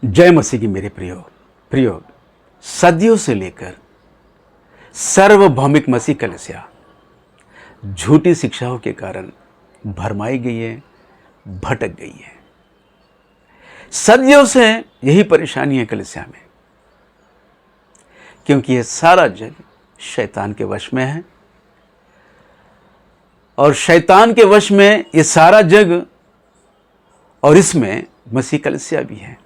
जय मसीह की मेरे प्रियो सदियों से लेकर सार्वभौमिक मसीह कलीसिया झूठी शिक्षाओं के कारण भरमाई गई है, भटक गई है। सदियों से यही परेशानी है कलीसिया में, क्योंकि यह सारा जग शैतान के वश में है और शैतान के वश में ये सारा जग और इसमें मसीह कलीसिया भी है।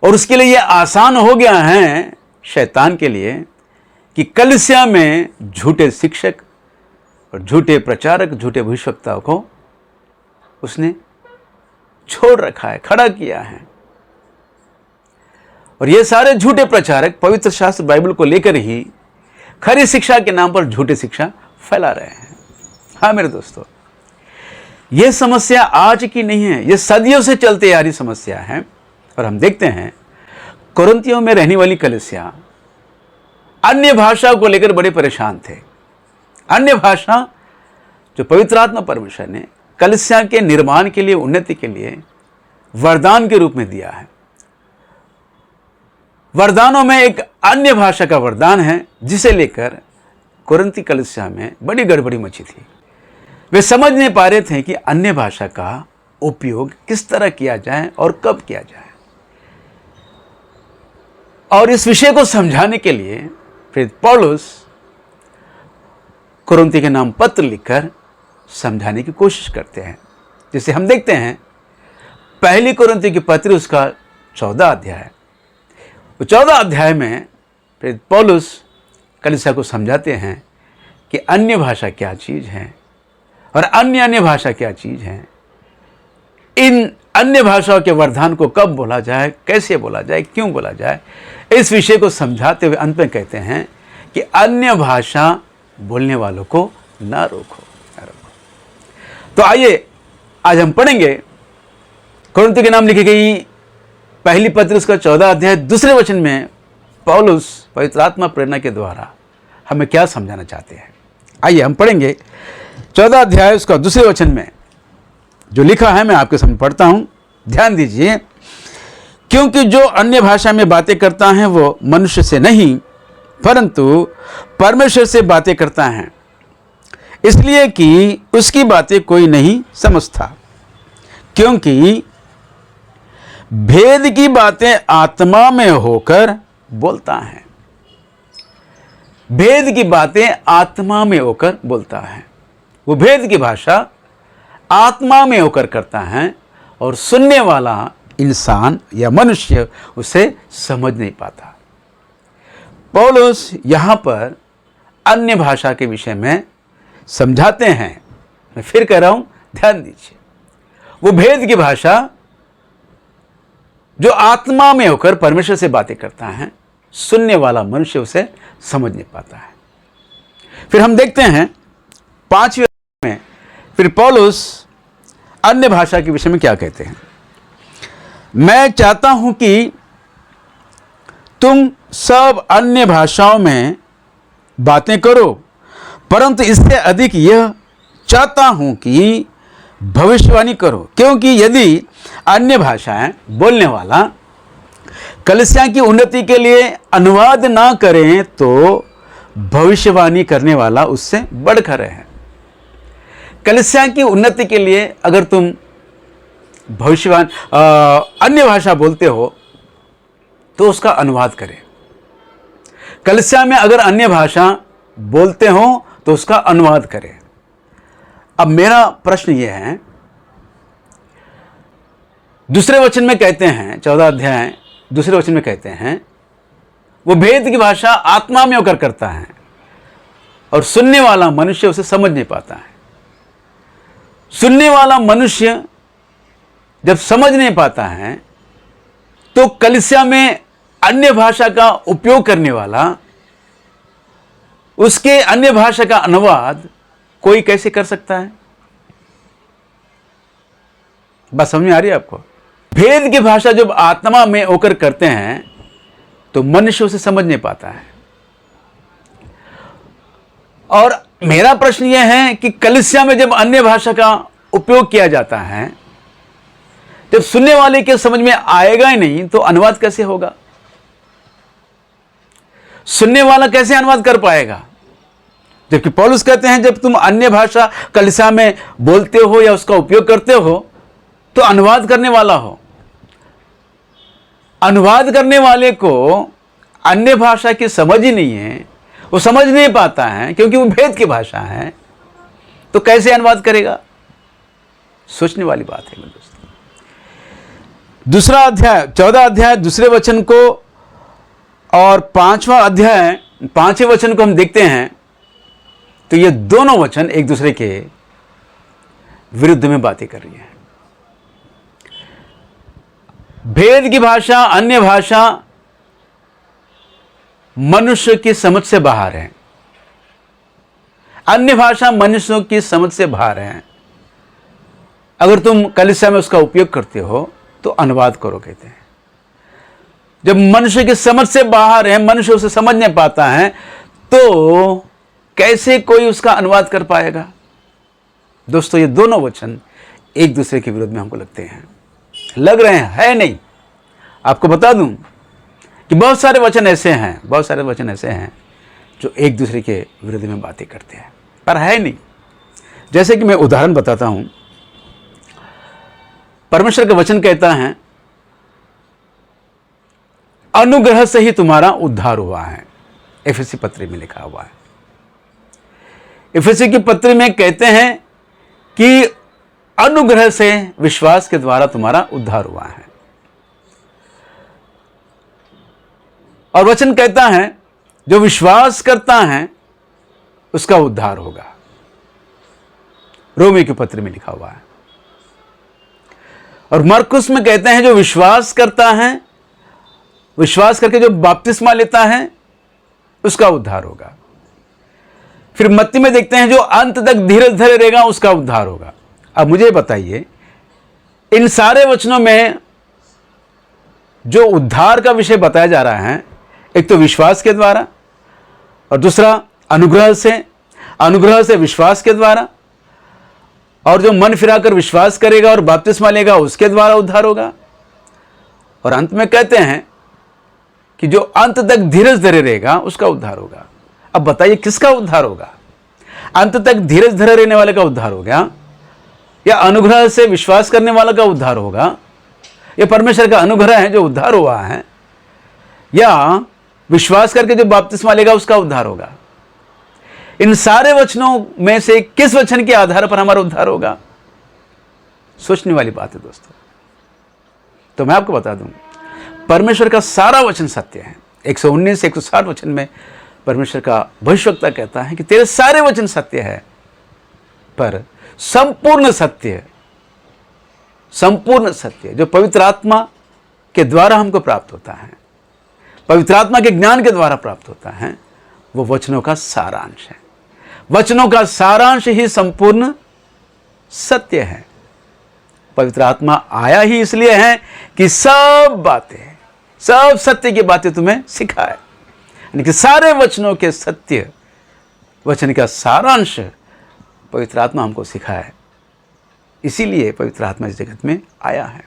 और उसके लिए यह आसान हो गया है शैतान के लिए कि कलीसिया में झूठे शिक्षक और झूठे प्रचारक, झूठे भविष्यवक्ताओं को उसने छोड़ रखा है, खड़ा किया है। और ये सारे झूठे प्रचारक पवित्र शास्त्र बाइबल को लेकर ही खरी शिक्षा के नाम पर झूठी शिक्षा फैला रहे हैं। हाँ मेरे दोस्तों, यह समस्या आज की नहीं है, यह सदियों से चलते आ रही समस्या है। और हम देखते हैं कुरिन्थियों में रहने वाली कलीसिया अन्य भाषा को लेकर बड़े परेशान थे। अन्य भाषा जो पवित्र आत्मा परमेश्वर ने कलीसिया के निर्माण के लिए, उन्नति के लिए वरदान के रूप में दिया है। वरदानों में एक अन्य भाषा का वरदान है, जिसे लेकर कुरिन्थी कलीसिया में बड़ी गड़बड़ी मची थी। वे समझ नहीं पा रहे थे कि अन्य भाषा का उपयोग किस तरह किया जाए और कब किया जाए। और इस विषय को समझाने के लिए फिर पौलुस कुरिन्थी के नाम पत्र लिखकर समझाने की कोशिश करते हैं। जिसे हम देखते हैं पहली कुरिन्थी की पत्र, उसका 14 अध्याय। 14 अध्याय में फिर पौलुस कलीसिया को समझाते हैं कि अन्य भाषा क्या चीज़ है और अन्य भाषा क्या चीज़ है। इन अन्य भाषाओं के वरदान को कब बोला जाए, कैसे बोला जाए, क्यों बोला जाए, इस विषय को समझाते हुए अंत में कहते हैं कि अन्य भाषा बोलने वालों को ना रोको। तो आइए आज हम पढ़ेंगे कुरिन्थी के नाम लिखी गई पहली पत्र, उसका 14 अध्याय दूसरे वचन में पौलुस पवित्र आत्मा प्रेरणा के द्वारा हमें क्या समझाना चाहते हैं। आइए हम पढ़ेंगे 14 अध्याय उसका दूसरे वचन में जो लिखा है, मैं आपके सामने पढ़ता हूं, ध्यान दीजिए। क्योंकि जो अन्य भाषा में बातें करता है वो मनुष्य से नहीं परंतु परमेश्वर से बातें करता है, इसलिए कि उसकी बातें कोई नहीं समझता, क्योंकि भेद की बातें आत्मा में होकर बोलता है। भेद की बातें आत्मा में होकर बोलता है। वो भेद की भाषा आत्मा में होकर करता है और सुनने वाला इंसान या मनुष्य उसे समझ नहीं पाता। पौलुस यहां पर अन्य भाषा के विषय में समझाते हैं। मैं फिर कह रहा हूं, ध्यान दीजिए। वो भेद की भाषा जो आत्मा में होकर परमेश्वर से बातें करता है, सुनने वाला मनुष्य उसे समझ नहीं पाता है। फिर हम देखते हैं 5वें में फिर पौलुस अन्य भाषा के विषय में क्या कहते हैं। मैं चाहता हूं कि तुम सब अन्य भाषाओं में बातें करो, परंतु इससे अधिक यह चाहता हूं कि भविष्यवाणी करो, क्योंकि यदि अन्य भाषाएं बोलने वाला कलीसिया की उन्नति के लिए अनुवाद ना करें तो भविष्यवाणी करने वाला उससे बढ़कर है। कलीसिया की उन्नति के लिए अगर तुम भविष्यवाणी अन्य भाषा बोलते हो तो उसका अनुवाद करें। कलीसिया में अगर अन्य भाषा बोलते हो तो उसका अनुवाद करें। अब मेरा प्रश्न यह है, दूसरे वचन में कहते हैं, 14 अध्याय दूसरे वचन में कहते हैं वो भेद की भाषा आत्मा में होकर करता है और सुनने वाला मनुष्य उसे समझ नहीं पाता है। सुनने वाला मनुष्य जब समझ नहीं पाता है तो कलीसिया में अन्य भाषा का उपयोग करने वाला उसके अन्य भाषा का अनुवाद कोई कैसे कर सकता है? बात समझ में आ रही है आपको? भेद की भाषा जब आत्मा में होकर करते हैं तो मनुष्य उसे समझ नहीं पाता है। और मेरा प्रश्न यह है कि कलीसिया में जब अन्य भाषा का उपयोग किया जाता है जब सुनने वाले के समझ में आएगा ही नहीं तो अनुवाद कैसे होगा? सुनने वाला कैसे अनुवाद कर पाएगा? जबकि पौलुस कहते हैं जब तुम अन्य भाषा कलीसिया में बोलते हो या उसका उपयोग करते हो तो अनुवाद करने वाला हो। अनुवाद करने वाले को अन्य भाषा की समझ ही नहीं है, वो समझ नहीं पाता है क्योंकि वो भेद की भाषा है, तो कैसे अनुवाद करेगा? सोचने वाली बात है मेरे दोस्तों। दूसरा अध्याय 14 अध्याय दूसरे वचन को और 5वां अध्याय 5वें वचन को हम देखते हैं तो ये दोनों वचन एक दूसरे के विरुद्ध में बातें कर रही हैं। भेद की भाषा, अन्य भाषा मनुष्य की समझ से बाहर है। अन्य भाषा मनुष्यों की समझ से बाहर है। अगर तुम कलीसिया में उसका उपयोग करते हो तो अनुवाद करो, कहते हैं। जब मनुष्य की समझ से बाहर है, मनुष्य उसे समझ नहीं पाता है, तो कैसे कोई उसका अनुवाद कर पाएगा? दोस्तों, ये दोनों वचन एक दूसरे के विरोध में हमको लगते हैं, लग रहे हैं, है नहीं। आपको बता दूं कि बहुत सारे वचन ऐसे हैं जो एक दूसरे के विरोध में बातें करते हैं, पर है नहीं। जैसे कि मैं उदाहरण बताता हूं। परमेश्वर का वचन कहता है अनुग्रह से ही तुम्हारा उद्धार हुआ है। एफएसी पत्री में लिखा हुआ है। एफएसी की पत्री में कहते हैं कि अनुग्रह से विश्वास के द्वारा तुम्हारा उद्धार हुआ है। और वचन कहता है जो विश्वास करता है उसका उद्धार होगा। रोमी की पत्री में लिखा हुआ है। और मरकुस में कहते हैं जो विश्वास करता है, विश्वास करके जो बपतिस्मा लेता है उसका उद्धार होगा। फिर मत्ती में देखते हैं जो अंत तक धीरज धरे रहेगा उसका उद्धार होगा। अब मुझे बताइए, इन सारे वचनों में जो उद्धार का विषय बताया जा रहा है, एक तो विश्वास के द्वारा और दूसरा अनुग्रह से विश्वास के द्वारा, और जो मन फिराकर विश्वास करेगा और बपतिस्मा लेगा उसके द्वारा उद्धार होगा। और अंत में कहते हैं कि जो अंत तक धीरज धरे रहेगा उसका उद्धार होगा। अब बताइए किसका उद्धार होगा? अंत तक धीरज धरे रहने वाले का उद्धार होगा, या अनुग्रह से विश्वास करने वाला का उद्धार होगा? यह परमेश्वर का अनुग्रह है जो उद्धार हुआ है, या विश्वास करके जो बपतिस्मा लेगा उसका उद्धार होगा? इन सारे वचनों में से किस वचन के आधार पर हमारा उद्धार होगा? सोचने वाली बात है दोस्तों। तो मैं आपको बता दूं, परमेश्वर का सारा वचन सत्य है। 119 से 160 वचन में परमेश्वर का भविष्यवक्ता कहता है कि तेरे सारे वचन सत्य है, पर संपूर्ण सत्य जो पवित्र आत्मा के द्वारा हमको प्राप्त होता है, पवित्र आत्मा के ज्ञान के द्वारा प्राप्त होता है, वो वचनों का सारांश है। वचनों का सारांश ही संपूर्ण सत्य है। पवित्र आत्मा आया ही इसलिए है कि सब सत्य की बातें तुम्हें सिखाए, यानी कि सारे वचनों के सत्य, वचन का सारांश पवित्र आत्मा हमको सिखाए। इसीलिए पवित्र आत्मा इस जगत में आया है।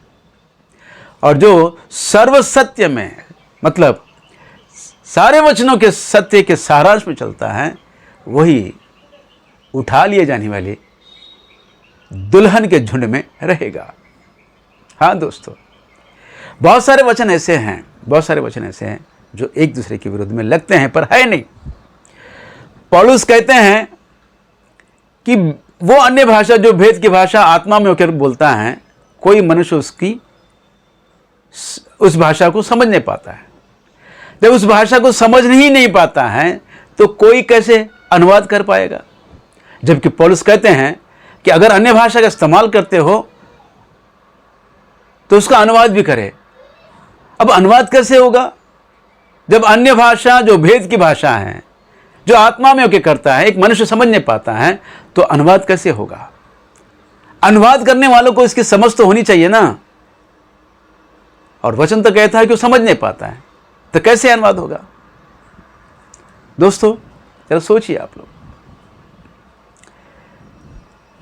और जो सर्व सत्य में, मतलब सारे वचनों के सत्य के सारांश में चलता है, वही उठा लिए जाने वाले दुल्हन के झुंड में रहेगा। हाँ दोस्तों, बहुत सारे वचन ऐसे हैं जो एक दूसरे के विरुद्ध में लगते हैं, पर है नहीं। पौलुस कहते हैं कि वो अन्य भाषा जो भेद की भाषा आत्मा में होकर बोलता है, कोई मनुष्य उस भाषा को समझ नहीं पाता है। जब उस भाषा को समझ ही नहीं पाता है तो कोई कैसे अनुवाद कर पाएगा? जबकि पौलुस कहते हैं कि अगर अन्य भाषा का इस्तेमाल करते हो तो उसका अनुवाद भी करे। अब अनुवाद कैसे होगा जब अन्य भाषा जो भेद की भाषा है, जो आत्मा में होकर करता है, एक मनुष्य समझ नहीं पाता है, तो अनुवाद कैसे होगा? अनुवाद करने वालों को इसकी समझ तो होनी चाहिए ना। और वचन तो कहता है कि वो समझ नहीं पाता है, तो कैसे अनुवाद होगा? दोस्तों जरा सोचिए आप लोग।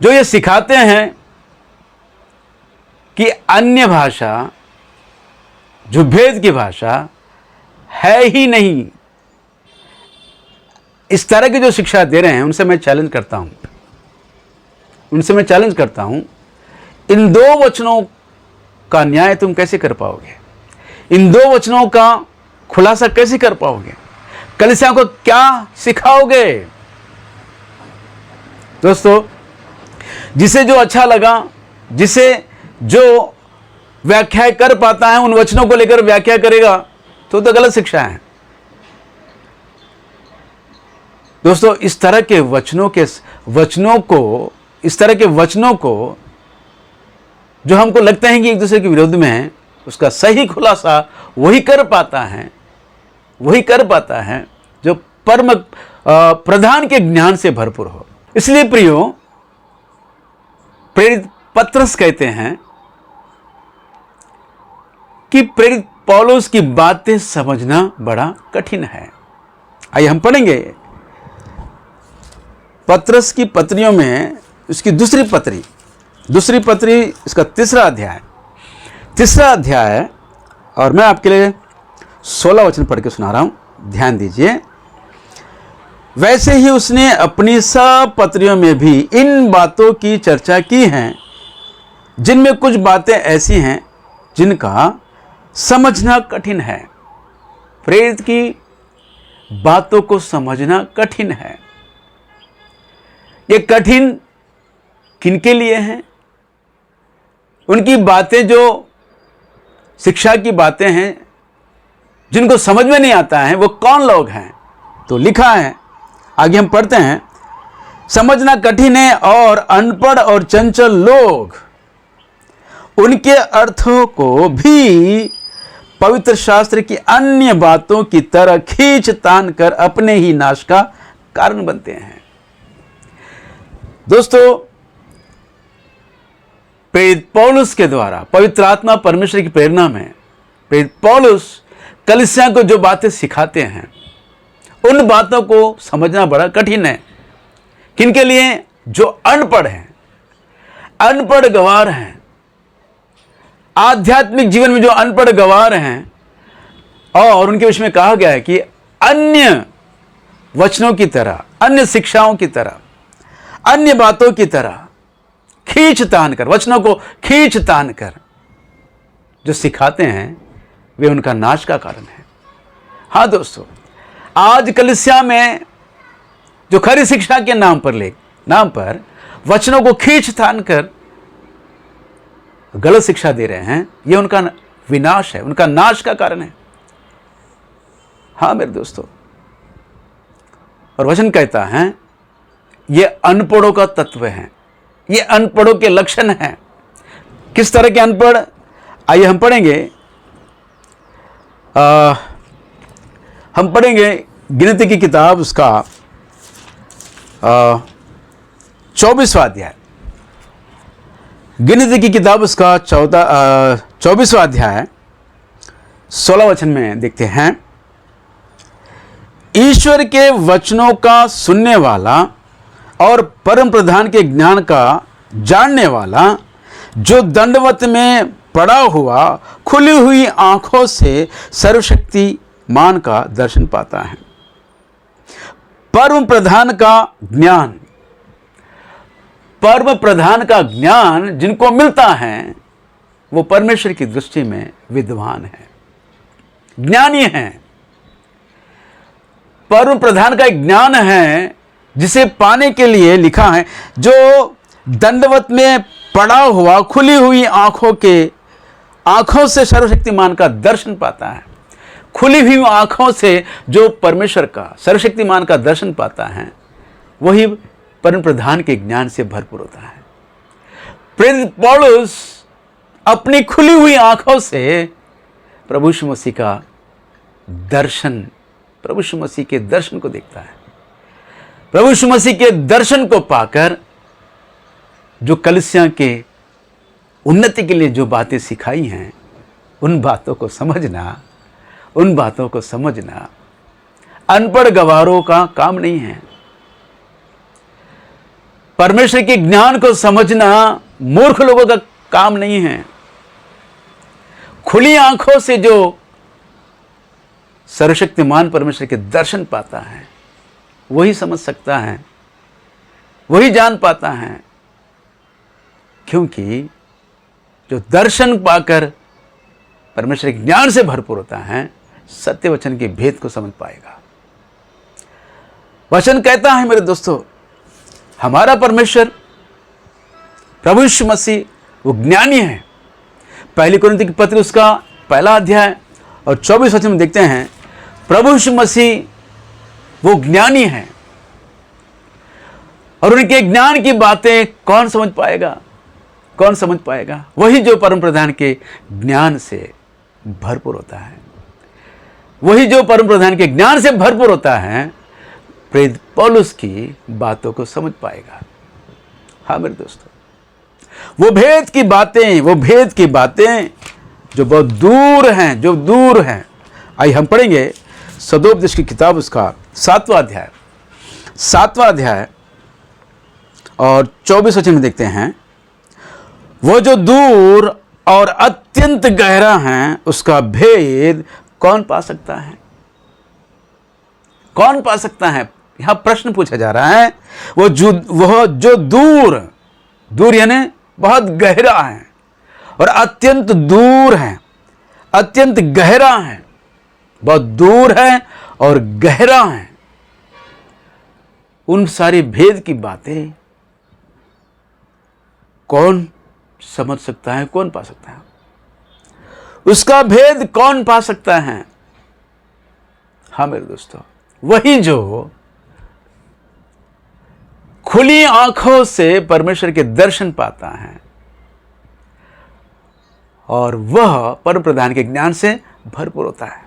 जो ये सिखाते हैं कि अन्य भाषा, जो भेद की भाषा है ही नहीं। इस तरह की जो शिक्षा दे रहे हैं उनसे मैं चैलेंज करता हूं, इन दो वचनों का न्याय तुम कैसे कर पाओगे? इन दो वचनों का खुलासा कैसे कर पाओगे? कलीसिया को क्या सिखाओगे? दोस्तों, जिसे जो अच्छा लगा, जिसे जो व्याख्या कर पाता है उन वचनों को लेकर व्याख्या करेगा तो गलत शिक्षा है। दोस्तों, इस तरह के वचनों को जो हमको लगते हैं कि एक दूसरे के विरोध में है, उसका सही खुलासा वही कर पाता है जो परम प्रधान के ज्ञान से भरपूर हो। इसलिए प्रियो, प्रेरित पत्रस कहते हैं कि प्रेरित पौलुस की बातें समझना बड़ा कठिन है। आइए हम पढ़ेंगे पत्रस की पत्रियों में उसकी दूसरी पत्री, इसका तीसरा अध्याय, और मैं आपके लिए 16 वचन पढ़ के सुना रहा हूं, ध्यान दीजिए। वैसे ही उसने अपनी सब पत्रियों में भी इन बातों की चर्चा की है, जिनमें कुछ बातें ऐसी हैं जिनका समझना कठिन है। प्रेरित की बातों को समझना कठिन है। ये कठिन किनके लिए है? उनकी बातें जो शिक्षा की बातें हैं, जिनको समझ में नहीं आता है, वो कौन लोग हैं? तो लिखा है, आगे हम पढ़ते हैं, समझना कठिन है और अनपढ़ और चंचल लोग उनके अर्थों को भी पवित्र शास्त्र की अन्य बातों की तरह खींच तान कर अपने ही नाश का कारण बनते हैं। दोस्तों, प्रेरित पौलुस के द्वारा, पवित्र आत्मा परमेश्वर की प्रेरणा में प्रेरित पौलुस कलीसिया को जो बातें सिखाते हैं, उन बातों को समझना बड़ा कठिन है। किनके लिए? जो अनपढ़ हैं, अनपढ़ गवार हैं, आध्यात्मिक जीवन में जो अनपढ़ गवार हैं, और उनके विषय में कहा गया है कि अन्य वचनों की तरह, अन्य शिक्षाओं की तरह, अन्य बातों की तरह खींच तान कर, वचनों को खींच तान कर जो सिखाते हैं, वे उनका नाश का कारण है। हाँ दोस्तों, आज कलीसिया में जो खरी शिक्षा के नाम पर वचनों को खींच तान कर गलत शिक्षा दे रहे हैं, यह उनका विनाश है, उनका नाश का कारण है। हाँ मेरे दोस्तों, और वचन कहता है ये अनपढ़ों का तत्व है, ये अनपढ़ों के लक्षण हैं। किस तरह के अनपढ़? आइए हम पढ़ेंगे गिनती की किताब, उसका 24वां अध्याय। गिनती की किताब उसका 24वां अध्याय 16 वचन में देखते हैं, ईश्वर के वचनों का सुनने वाला और परम प्रधान के ज्ञान का जानने वाला, जो दंडवत में पड़ा हुआ खुली हुई आंखों से सर्वशक्तिमान का दर्शन पाता है। परम प्रधान का ज्ञान जिनको मिलता है, वो परमेश्वर की दृष्टि में विद्वान है, ज्ञानी है। परम प्रधान का एक ज्ञान है जिसे पाने के लिए लिखा है, जो दंडवत में पड़ा हुआ खुली हुई आंखों से सर्वशक्तिमान का दर्शन पाता है। खुली हुई आंखों से जो परमेश्वर का, सर्वशक्तिमान का दर्शन पाता है, वही परम प्रधान के ज्ञान से भरपूर होता है। प्रेरित पौलुस अपनी खुली हुई आंखों से प्रभु यीशु मसीह का दर्शन, प्रभु यीशु मसीह के दर्शन को देखता है। प्रभु यीशु मसीह के दर्शन को पाकर जो कलीसिया के उन्नति के लिए जो बातें सिखाई हैं, उन बातों को समझना अनपढ़ गवारों का काम नहीं है। परमेश्वर के ज्ञान को समझना मूर्ख लोगों का काम नहीं है। खुली आंखों से जो सर्वशक्तिमान परमेश्वर के दर्शन पाता है वही समझ सकता है, वही जान पाता है, क्योंकि जो दर्शन पाकर परमेश्वर के ज्ञान से भरपूर होता है सत्य वचन के भेद को समझ पाएगा। वचन कहता है मेरे दोस्तों, हमारा परमेश्वर प्रभु यीशु मसीह वो ज्ञानी है। पहली कुरिन्थी की पत्री उसका 1 अध्याय और 24 वचन में देखते हैं, प्रभु यीशु मसीह वो ज्ञानी है और उनके ज्ञान की बातें कौन समझ पाएगा? कौन समझ पाएगा? वही जो परम प्रधान के ज्ञान से भरपूर होता है, वही जो परम प्रधान के ज्ञान से भरपूर होता है प्रेरित पौलुस की बातों को समझ पाएगा। हाँ मेरे दोस्तों, वो भेद की बातें जो बहुत दूर हैं, जो दूर हैं। आइए हम पढ़ेंगे सदोपदेश की किताब उसका 7वां अध्याय और 24 वचन में देखते हैं, वो जो दूर और अत्यंत गहरा है उसका भेद कौन पा सकता है? कौन पा सकता है? यहां प्रश्न पूछा जा रहा है। वह जो दूर यानी बहुत गहरा है और अत्यंत दूर है, अत्यंत गहरा है, बहुत दूर है और गहरा है। उन सारी भेद की बातें कौन समझ सकता है? कौन पा सकता है? उसका भेद कौन पा सकता है? हाँ मेरे दोस्तों, वही जो खुली आंखों से परमेश्वर के दर्शन पाता है और वह परम प्रधान के ज्ञान से भरपूर होता है।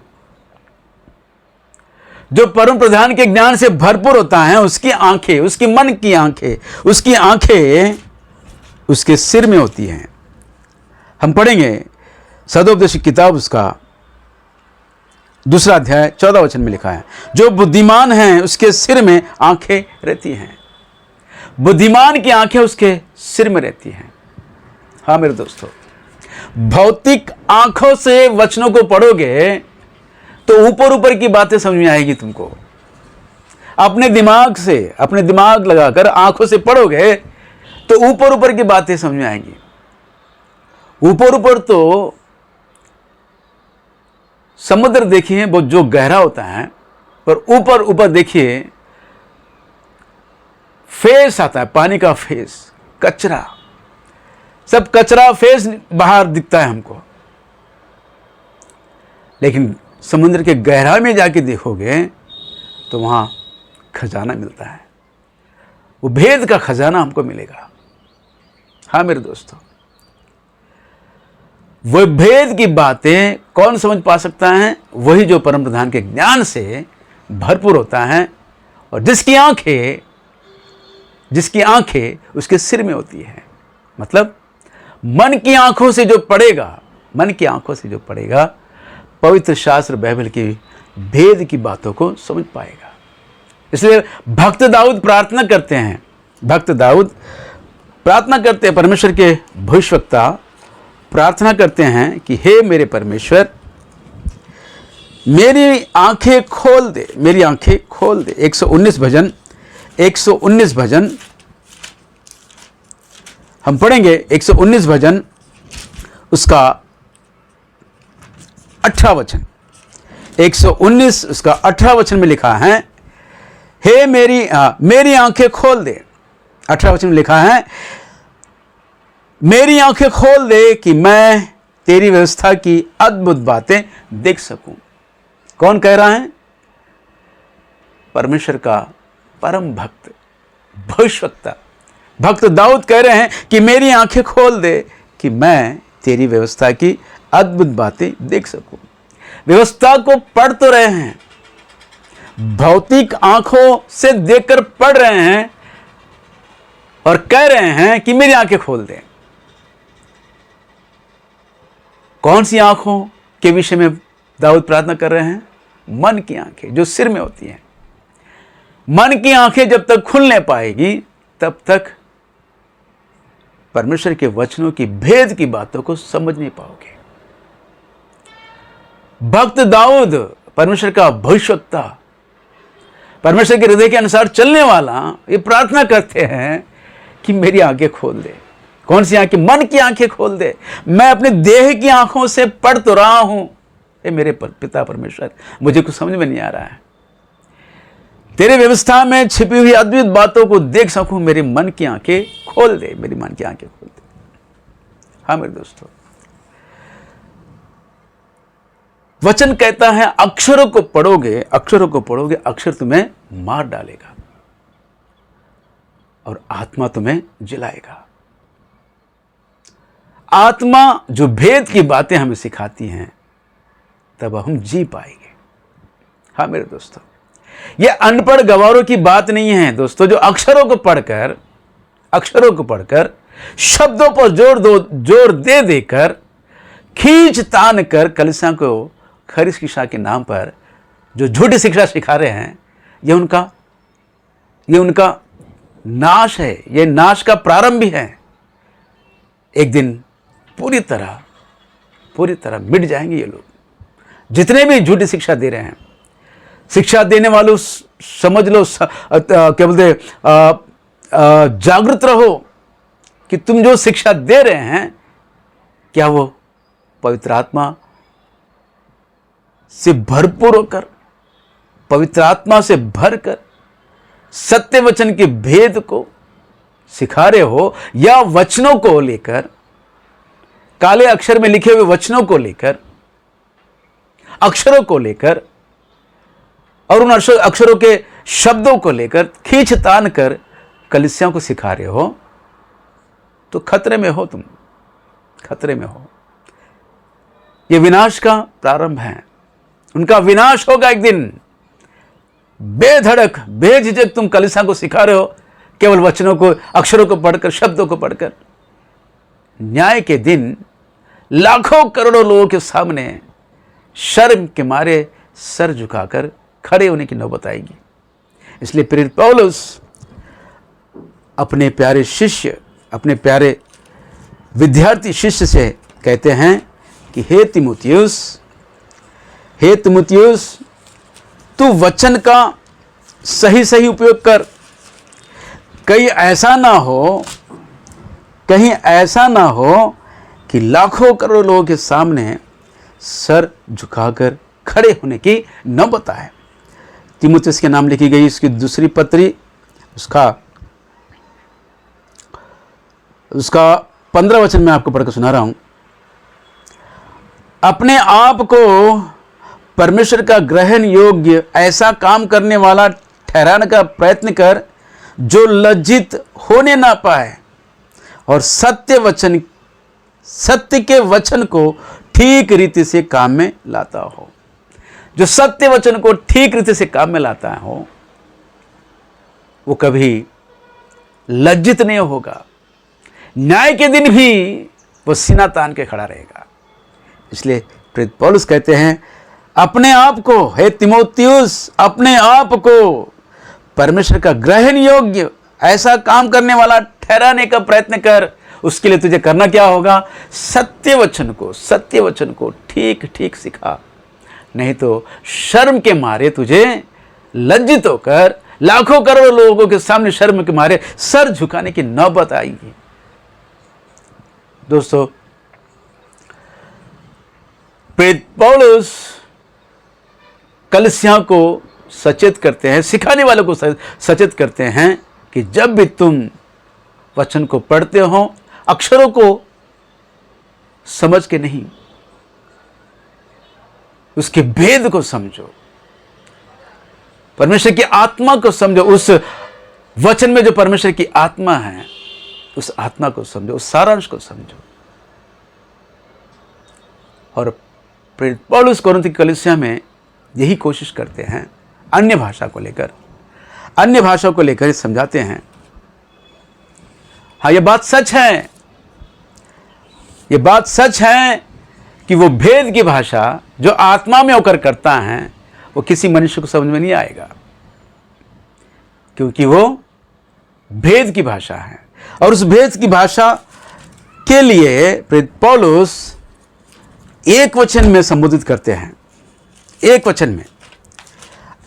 जो परम प्रधान के ज्ञान से भरपूर होता है उसकी आंखें, उसकी मन की आंखें, उसकी आंखें उसके सिर में होती हैं। हम पढ़ेंगे सदोपदेश की किताब उसका 2 अध्याय 14 वचन में लिखा है, जो बुद्धिमान है उसके सिर में आंखें रहती हैं। बुद्धिमान की आंखें उसके सिर में रहती हैं। हाँ मेरे दोस्तों, भौतिक आंखों से वचनों को पढ़ोगे तो ऊपर ऊपर की बातें समझ में आएगी तुमको। अपने दिमाग लगाकर आंखों से पढ़ोगे तो ऊपर ऊपर की बातें समझ में आएंगी। ऊपर तो समुद्र देखिए वो जो गहरा होता है, पर ऊपर देखिए फेस आता है, पानी का फेस, कचरा, सब कचरा फेस बाहर दिखता है हमको। लेकिन समुद्र के गहराई में जाके देखोगे तो वहां खजाना मिलता है, वो भेद का खजाना हमको मिलेगा। हाँ मेरे दोस्तों, वो भेद की बातें कौन समझ पा सकता है? वही जो परम प्रधान के ज्ञान से भरपूर होता है और जिसकी आंखें उसके सिर में होती है। मतलब मन की आंखों से जो पढ़ेगा पवित्र शास्त्र बाइबल की भेद की बातों को समझ पाएगा। इसलिए भक्त दाऊद प्रार्थना करते हैं, परमेश्वर के भविष्यवक्ता प्रार्थना करते हैं कि हे मेरे परमेश्वर, मेरी आंखें खोल दे, 119 भजन हम पढ़ेंगे। 119 भजन उसका 18 वचन, 119 उसका 18 वचन में लिखा है, हे मेरी आंखें खोल दे। 18 वचन में लिखा है, मेरी आंखें खोल दे कि मैं तेरी व्यवस्था की अद्भुत बातें देख सकूं। कौन कह रहा है? परमेश्वर का परम भक्त, भविष्यवक्ता, भक्त दाऊद कह रहे हैं कि मेरी आंखें खोल दे कि मैं तेरी व्यवस्था की अद्भुत बातें देख सकूं। व्यवस्था को पढ़ तो रहे हैं, भौतिक आंखों से देखकर पढ़ रहे हैं और कह रहे हैं कि मेरी आंखें खोल दे। कौन सी आंखों के विषय में दाऊद प्रार्थना कर रहे हैं? मन की आंखें जो सिर में होती हैं। मन की आंखें जब तक खुल नहीं पाएगी तब तक परमेश्वर के वचनों की भेद की बातों को समझ नहीं पाओगे। भक्त दाऊद परमेश्वर का भविष्यवक्ता, परमेश्वर के हृदय के अनुसार चलने वाला, ये प्रार्थना करते हैं कि मेरी आंखें खोल दे। कौन सी आंखें? मन की आंखें खोल दे। मैं अपने देह की आंखों से पढ़ तो रहा हूं, ये मेरे पिता परमेश्वर, मुझे कुछ समझ में नहीं आ रहा है। तेरे व्यवस्था में छिपी हुई अद्भुत बातों को देख सकूं, मेरे मन की आंखें खोल दे, मेरी मन की आंखें खोल दे। हाँ मेरे दोस्तों, वचन कहता है अक्षरों को पढ़ोगे, अक्षरों को पढ़ोगे, अक्षर तुम्हें मार डालेगा और आत्मा तुम्हें जिलाएगा। आत्मा जो भेद की बातें हमें सिखाती हैं, तब हम जी पाएंगे। हाँ मेरे दोस्तों, ये अनपढ़ गवारों की बात नहीं है दोस्तों, जो अक्षरों को पढ़कर शब्दों पर जोर दे देकर, खींच तान कर कलीसिया को खरी शिक्षा के नाम पर जो झूठी शिक्षा सिखा रहे हैं, ये उनका नाश है, ये नाश का प्रारंभ भी है। एक दिन पूरी तरह मिट जाएंगे ये लोग, जितने भी झूठी शिक्षा दे रहे हैं। शिक्षा देने वालों समझ लो, क्या बोलते, जागृत रहो कि तुम जो शिक्षा दे रहे हैं, क्या वो पवित्र आत्मा से भरपूर होकर, पवित्र आत्मा से भरकर सत्य वचन के भेद को सिखा रहे हो, या वचनों को लेकर, काले अक्षर में लिखे हुए वचनों को लेकर, अक्षरों को लेकर और उन अक्षरों के शब्दों को लेकर खींच तान कर कलीसियाओं को सिखा रहे हो, तो खतरे में हो, तुम खतरे में हो। यह विनाश का प्रारंभ है, उनका विनाश होगा एक दिन। बेधड़क बेझिझक तुम कलीसिया को सिखा रहे हो, केवल वचनों को, अक्षरों को पढ़कर, शब्दों को पढ़कर। न्याय के दिन लाखों करोड़ों लोगों के सामने शर्म के मारे सर झुकाकर खड़े होने की नौबत आएगी। इसलिए प्रेरित पौलुस अपने प्यारे शिष्य, अपने प्यारे विद्यार्थी शिष्य से कहते हैं कि हे तिमुथियुस, तू वचन का सही उपयोग कर। कहीं ऐसा ना हो कि लाखों करोड़ लोगों के सामने सर झुकाकर खड़े होने की नौबत आए। तिमुथियुस के नाम लिखी गई उसकी दूसरी पत्री, उसका 15 वचन मैं आपको पढ़कर सुना रहा हूं। अपने आप को परमेश्वर का ग्रहण योग्य ऐसा काम करने वाला ठहराने का प्रयत्न कर, जो लज्जित होने ना पाए और सत्य के वचन को ठीक रीति से काम में लाता हो। जो सत्य वचन को ठीक रीति से काम में लाता हो, वो कभी लज्जित नहीं होगा। न्याय के दिन भी वो सीना तान के खड़ा रहेगा। इसलिए प्रेरित पौलुस कहते हैं, अपने आप को, हे तिमोथियुस, अपने आप को परमेश्वर का ग्रहण योग्य ऐसा काम करने वाला ठहराने का प्रयत्न कर। उसके लिए तुझे करना क्या होगा? सत्य वचन को ठीक ठीक सिखा, नहीं तो शर्म के मारे तुझे लज्जित होकर लाखों करोड़ लोगों के सामने शर्म के मारे सर झुकाने की नौबत आएगी। दोस्तों, प्रेरित पौलुस कलीसिया को सचेत करते हैं, सिखाने वालों को सचेत करते हैं कि जब भी तुम वचन को पढ़ते हो, अक्षरों को समझ के नहीं, उसके भेद को समझो, परमेश्वर की आत्मा को समझो। उस वचन में जो परमेश्वर की आत्मा है, उस आत्मा को समझो, उस सारांश को समझो। और प्रेरित पौलुस कोरिन्थ की कलीसिया में यही कोशिश करते हैं। अन्य भाषा को लेकर समझाते हैं। हाँ, यह बात सच है कि वो भेद की भाषा जो आत्मा में होकर करता है, वो किसी मनुष्य को समझ में नहीं आएगा, क्योंकि वो भेद की भाषा है। और उस भेद की भाषा के लिए प्रेरित पौलुस एक वचन में संबोधित करते हैं। एक वचन में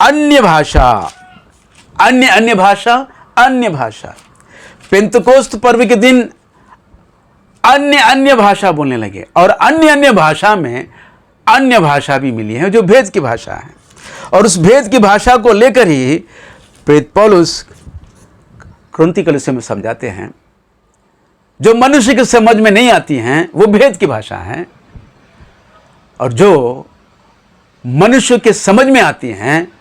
अन्य भाषा, अन्य भाषा, अन्य भाषा। पेंतकोस्त पर्व के दिन अन्य भाषा बोलने लगे, और अन्य भाषा में अन्य भाषा भी मिली है जो भेद की भाषा है। और उस भेद की भाषा को लेकर ही प्रेरित पौलुस कुरिन्थी कलीसिया में समझाते हैं, जो मनुष्य की समझ में नहीं आती हैं वो भेद की भाषा है, और जो मनुष्य के समझ में आती हैं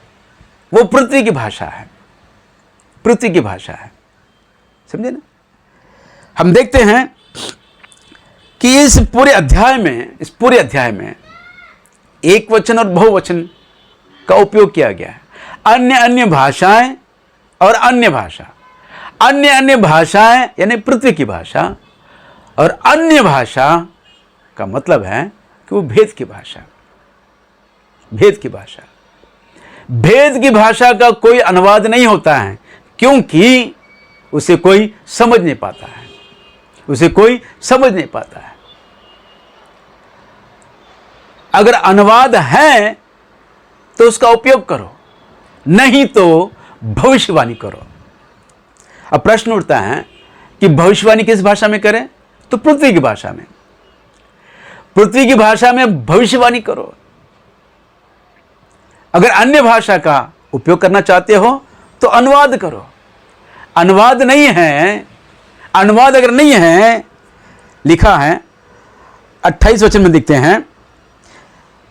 वो पृथ्वी की भाषा है, पृथ्वी की भाषा है। समझे ना? हम देखते हैं कि इस पूरे अध्याय में एक वचन और बहुवचन का उपयोग किया गया है। अन्य भाषाएं और अन्य भाषा, अन्य भाषाएं यानी पृथ्वी की भाषा, और अन्य भाषा का मतलब है कि वो भेद की भाषा, भेद की भाषा। भेद की भाषा का कोई अनुवाद नहीं होता है, क्योंकि उसे कोई समझ नहीं पाता है, उसे कोई समझ नहीं पाता है। अगर अनुवाद है तो उसका उपयोग करो, नहीं तो भविष्यवाणी करो। अब प्रश्न उठता है कि भविष्यवाणी किस भाषा में करें? तो पृथ्वी की भाषा में, पृथ्वी की भाषा में भविष्यवाणी करो। अगर अन्य भाषा का उपयोग करना चाहते हो तो अनुवाद करो। अनुवाद नहीं है, अनुवाद अगर नहीं है, लिखा है 28 वचन में दिखते हैं,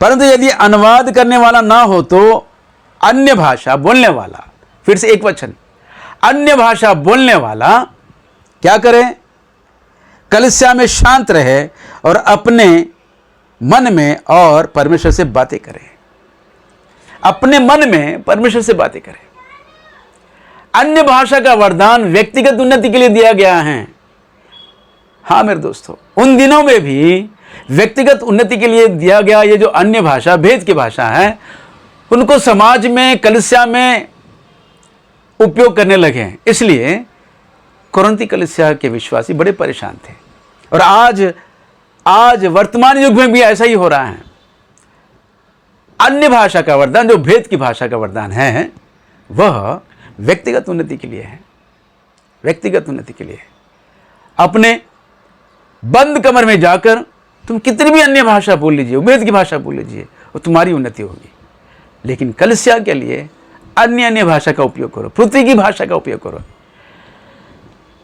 परंतु यदि अनुवाद करने वाला ना हो तो अन्य भाषा बोलने वाला, फिर से एक वचन, अन्य भाषा बोलने वाला क्या करे? कलीसिया में शांत रहे और अपने मन में और परमेश्वर से बातें करे, अपने मन में परमेश्वर से बातें करे। अन्य भाषा का वरदान व्यक्तिगत उन्नति के लिए दिया गया है। हाँ मेरे दोस्तों, उन दिनों में भी व्यक्तिगत उन्नति के लिए दिया गया ये जो अन्य भाषा, भेद की भाषा है, उनको समाज में, कलीसिया में उपयोग करने लगे। इसलिए कुरिन्थी कलीसिया के विश्वासी बड़े परेशान थे। और आज वर्तमान युग में भी ऐसा ही हो रहा है। अन्य भाषा का वरदान, जो भेद की भाषा का वरदान है, वह व्यक्तिगत उन्नति के लिए है, व्यक्तिगत उन्नति के लिए। अपने बंद कमर में जाकर तुम कितनी भी अन्य भाषा बोल लीजिए, भेद की भाषा बोल लीजिए, वो तुम्हारी उन्नति होगी। लेकिन कलीसिया के लिए अन्य भाषा का उपयोग करो, पृथ्वी की भाषा का उपयोग करो।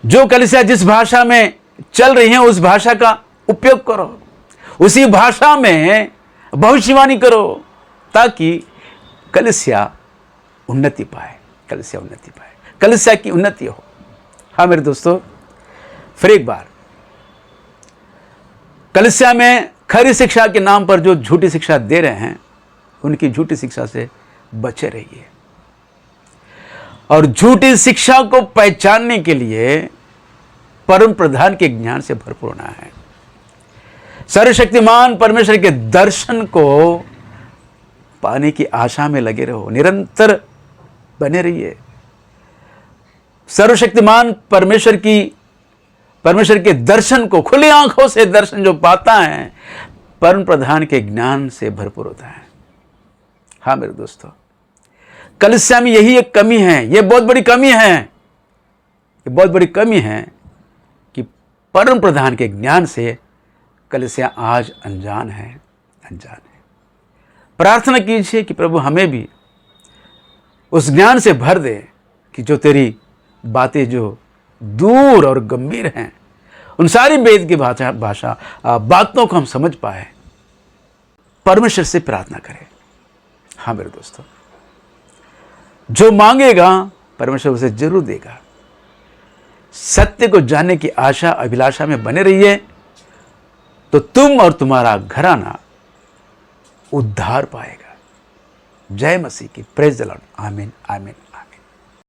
जो कलीसिया जिस भाषा में चल रही है उस भाषा का उपयोग करो, उसी भाषा में भविष्यवाणी करो, ताकि कलीसिया उन्नति पाए, कलीसिया उन्नति पाए, कलीसिया की उन्नति हो। हाँ मेरे दोस्तों, फिर एक बार, कलीसिया में खरी शिक्षा के नाम पर जो झूठी शिक्षा दे रहे हैं, उनकी झूठी शिक्षा से बचे रहिए। और झूठी शिक्षा को पहचानने के लिए परम प्रधान के ज्ञान से भरपूर होना है। सर्वशक्तिमान परमेश्वर के दर्शन को पाने की आशा में लगे रहो, निरंतर बने रहिए। सर्वशक्तिमान परमेश्वर के दर्शन को, खुली आंखों से दर्शन जो पाता है, परम प्रधान के ज्ञान से भरपूर होता है। हाँ मेरे दोस्तों, कलीसिया में यही एक कमी है, ये बहुत बड़ी कमी है, ये बहुत बड़ी कमी है कि परम प्रधान के ज्ञान से कलीसिया आज अनजान है, अनजान है। प्रार्थना कीजिए कि प्रभु हमें भी उस ज्ञान से भर दे कि जो तेरी बातें जो दूर और गंभीर हैं, उन सारी वेद की भाषा बातों को हम समझ पाए। परमेश्वर से प्रार्थना करें। हाँ मेरे दोस्तों, जो मांगेगा परमेश्वर उसे जरूर देगा। सत्य को जानने की आशा, अभिलाषा में बने रहिए, तो तुम और तुम्हारा घराना उद्धार पाएगा। जय मसीह की। Praise the Lord. आमीन, आमीन।